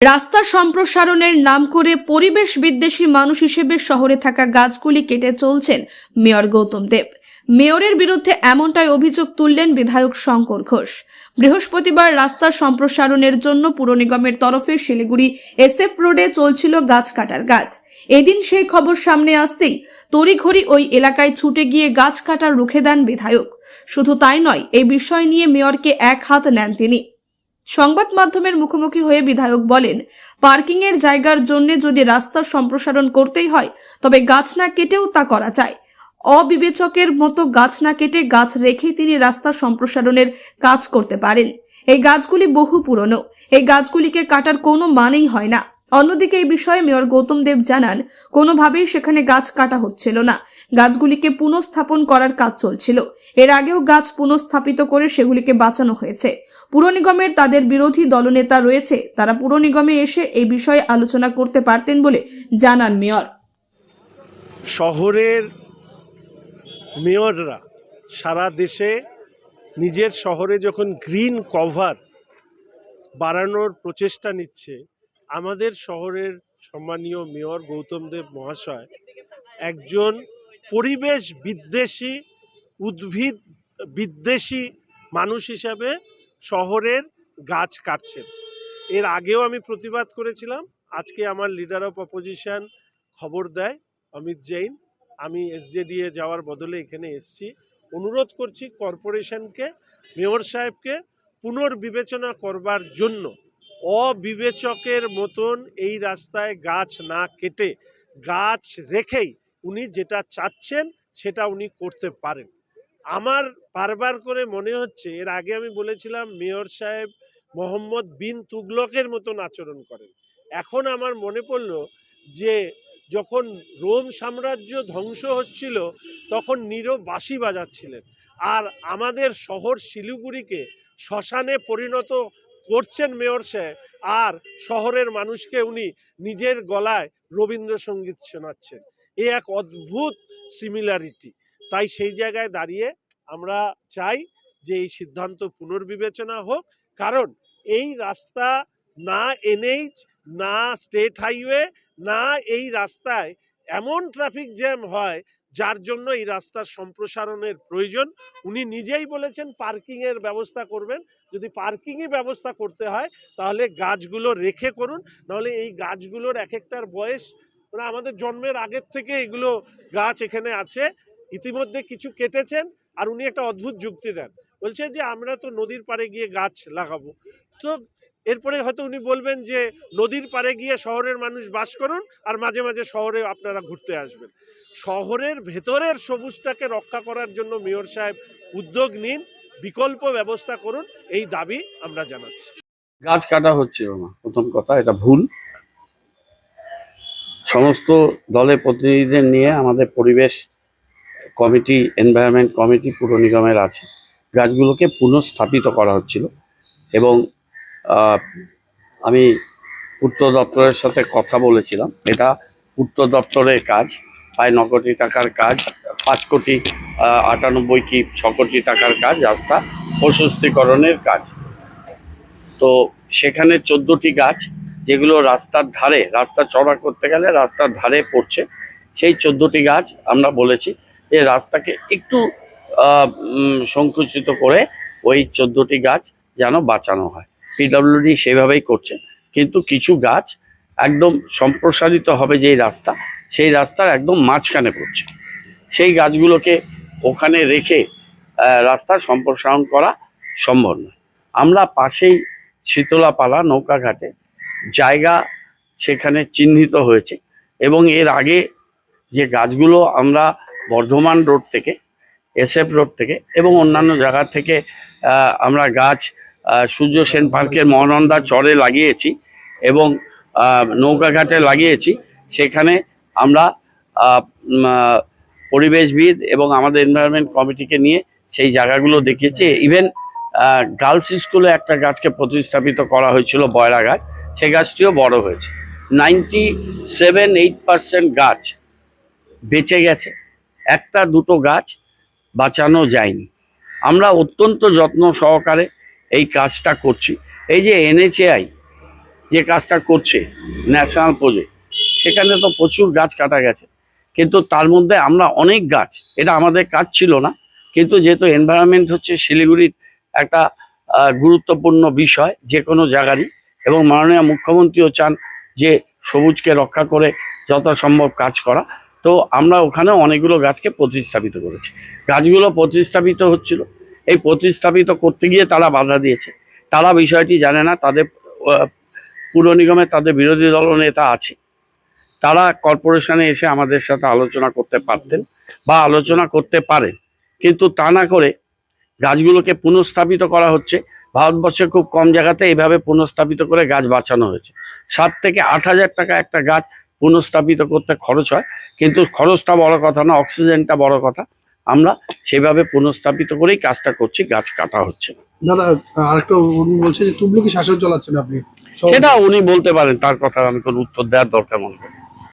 রাস্তা সম্প্রসারণের নাম করে পরিবেশ বিদ্বেষী মানুষ হিসেবে শহরে থাকা গাছগুলি কেটে চলছেন মেয়র গৌতম দেব। মেয়রের বিরুদ্ধে এমনটাই অভিযোগ তুললেন বিধায়ক শঙ্কর ঘোষ। বৃহস্পতিবার রাস্তার সম্প্রসারণের জন্য পুর নিগমের তরফে শিলিগুড়ি SF রোডে চলছিল গাছ কাটার কাজ। এদিন সেই খবর সামনে আসতেই তড়িঘড়ি ওই এলাকায় ছুটে গিয়ে গাছ কাটা রুখে দেন বিধায়ক। শুধু তাই নয়, এই বিষয় নিয়ে মেয়রকে এক হাত নেন তিনি। সংবাদ মাধ্যমের মুখোমুখি হয়ে বিধায়ক বলেন, পার্কিং এর জায়গার জন্য যদি রাস্তার সম্প্রসারণ করতেই হয় তবে গাছ না কেটেও তা করা যায়। অবিবেচকের মতো গাছ না কেটে গাছ রেখেই তিনি রাস্তার সম্প্রসারণের কাজ করতে পারেন। এই গাছগুলি বহু পুরনো, এই গাছগুলিকে কাটার কোনো মানেই হয় না। অন্যদিকে এই বিষয়ে মেয়র গৌতম দেব জানান, কোনোভাবেই সেখানে গাছ কাটা হচ্ছিল না, গাছগুলিকে পুনঃস্থাপন করার কাজ চলছিল। এর আগেও গাছ পুনঃস্থাপিত করে সেগুলিকে বাঁচানো হয়েছে। পুর নিগমের তাদের বিরোধী দলনেতা রয়েছে, তারা পুর নিগমে এসে এই বিষয়ে আলোচনা করতে পারতেন বলে জানান মেয়র। শহরের মেয়ররা সারা দেশে নিজের শহরে যখন গ্রিন কভার বাড়ানোর প্রচেষ্টা নিচ্ছে, আমাদের শহরের সম্মানীয় মেয়র গৌতম দেব মহাশয় একজন পরিবেশ বিদ্বেষী, উদ্ভিদ বিদ্বেষী মানুষ হিসাবে শহরের গাছ কাটছেন। এর আগেও আমি প্রতিবাদ করেছিলাম। আজকে আমার লিডার অফ অপোজিশন খবর দেয় অমিত জৈন, আমি SJDA যাওয়ার বদলে এখানে এসেছি। অনুরোধ করছি কর্পোরেশনকে, মেয়র সাহেবকে পুনর্বিবেচনা করবার জন্য। অবিবেচকের মতন এই রাস্তায় গাছ না কেটে গাছ রেখেই উনি যেটা চাচ্ছেন সেটা উনি করতে পারেন। আমার বারবার করে মনে হচ্ছে, এর আগে আমি বলেছিলাম মেয়র সাহেব মোহাম্মদ বিন তুগলকের মতন আচরণ করেন। এখন আমার মনে পড়ল যে যখন রোম সাম্রাজ্য ধ্বংস হচ্ছিল তখন নীরব বাঁশি বাজাচ্ছিলেন, আর আমাদের শহর শিলিগুড়িকে শ্মশানে পরিণত করছেন মেয়র সাহেব, আর শহরের মানুষকে উনি নিজের গলায় রবীন্দ্রসঙ্গীত শোনাচ্ছেন। এ এক অদ্ভুত সিমিলারিটি। তাই সেই জায়গায় দাঁড়িয়ে আমরা চাই যে এই সিদ্ধান্ত পুনর্বিবেচনা হোক, কারণ এই রাস্তা না NH, না স্টেট হাইওয়ে, না এই রাস্তায় এমন ট্রাফিক জ্যাম হয় যার জন্য এই রাস্তার সম্প্রসারণের প্রয়োজন। উনি নিজেই বলেছেন পার্কিংয়ের ব্যবস্থা করবেন। যদি পার্কিংই ব্যবস্থা করতে হয় তাহলে গাছগুলো রেখে করুন, নাহলে এই গাছগুলোর এক একটার বয়স মানে আমাদের জন্মের আগের থেকে এগুলো গাছ এখানে আছে। ইতিমধ্যে কিছু কেটেছেন, আর উনি একটা অদ্ভুত যুক্তি দেন, বলছে যে আমরা তো নদীর পাড়ে গিয়ে গাছ লাগাবো। তো এরপরে হয়তো উনি বলবেন যে নদীর পাড়ে গিয়ে শহরের মানুষ বাস করুন, আর মাঝে মাঝে শহরে আপনারা ঘুরতে আসবেন। শহরের ভেতরের সবুজটাকে রক্ষা করার জন্য মেয়র সাহেব উদ্যোগ নিন, বিকল্প ব্যবস্থা করুন, এই দাবি আমরা জানাচ্ছি। গাছ কাটা হচ্ছে না, প্রথম কথা এটা ভুল। সমস্ত দলের প্রতিনিধিদের নিয়ে আমাদের পরিবেশ কমিটি, এনভায়রনমেন্ট কমিটি পুর নিগমের আছে। গাছগুলোকে পুনঃস্থাপিত করা হচ্ছিল এবং আমি পূর্ত দপ্তরের সাথে কথা বলেছিলাম। এটা পূর্ত দপ্তরের কাজ, প্রায় 9 কোটি টাকার কাজ, 5 কোটি 98 কি 6 কোটি টাকার কাজ, রাস্তা প্রশস্তীকরণের কাজ। তো সেখানে 14টি গাছ যেগুলো রাস্তার ধারে, রাস্তা চড়া করতে গেলে রাস্তার ধারে পড়ছে, সেই 14টি গাছ আমরা বলেছি যে রাস্তাকে একটু সংকুচিত করে ওই 14টি গাছ যেন বাঁচানো হয়। PWD সেভাবেই করছে, কিন্তু কিছু গাছ একদম সম্প্রসারিত হবে যেই রাস্তা, সেই রাস্তার একদম মাঝখানে পড়ছে। সেই গাছগুলোকে ওখানে রেখে রাস্তার সম্প্রসারণ করা সম্ভব নয়। আমরা পাশেই শীতলাপালা নৌকাঘাটে জায়গা সেখানে চিহ্নিত হয়েছে, এবং এর আগে যে গাছগুলো আমরা বর্ধমান রোড থেকে, SF রোড থেকে এবং অন্যান্য জায়গা থেকে আমরা গাছ সূর্য সেন পার্কের মহানন্দা চরে লাগিয়েছি এবং নৌকাঘাটে লাগিয়েছি, সেখানে আমরা পরিবেশবিদ এবং আমাদের এনভায়রনমেন্ট কমিটিকে নিয়ে সেই জায়গাগুলো দেখিয়েছি। ইভেন গার্লস স্কুলে একটা গাছকে প্রতিস্থাপিত করা হয়েছিল, বয়রা গাছ, সেই গাছটিও বড় হয়েছে। 97-8% গাছ বেঁচে গেছে, একটা দুটো গাছ বাঁচানো যায়নি। আমরা অত্যন্ত যত্ন সহকারে এই কাজটা করছি। এই যে NHAI যে কাজটা করছে ন্যাশনাল প্রজেক্ট, সেখানে তো প্রচুর গাছ কাটা গেছে, কিন্তু তার মধ্যে আমরা অনেক গাছ, এটা আমাদের কাজ ছিল না, কিন্তু যেহেতু এনভায়রনমেন্ট হচ্ছে শিলিগুড়ির একটা গুরুত্বপূর্ণ বিষয় যে কোনো জায়গারই, এবং মাননীয় মুখ্যমন্ত্রীও চান যে সবুজকে রক্ষা করে যত সম্ভব কাজ করা, তো আমরা ওখানে অনেকগুলো গাছকে প্রতিস্থাপিত করেছি। গাছগুলো প্রতিস্থাপিত হচ্ছিল, এই প্রতিস্থাপিত করতে গিয়ে তারা বাধা দিয়েছে, তারা বিষয়টি জানে না, তাদের পুর নিগমে তাদের বিরোধী দলনেতা আছে, তারা কর্পোরেশনে এসে আমাদের সাথে আলোচনা করতে পারতেন বা আলোচনা করতে পারেন, কিন্তু তা না করে গাছগুলোকে পুনঃস্থাপিত করা হচ্ছে। ভারতবর্ষে খুব কম জায়গাতে এইভাবে পুনঃস্থাপিত করে গাছ বাঁচানো হয়েছে। 7 থেকে 8,000 টাকা একটা গাছ পুনঃস্থাপিত করতে খরচ হয়, কিন্তু খরচটা বড় কথা না, অক্সিজেনটা বড় কথা। আমরা সেভাবে পুনঃস্থাপিত করেই কাজটা করছি, গাছ কাটা হচ্ছে না। দাদা আরেকটা উনি বলছে যে তুবলুকি শাসন চালাচ্ছেন আপনি, সেটা উনি বলতে পারেন, তার কথা আমি কোনো উত্তর দেওয়ার দরকার মনে করি।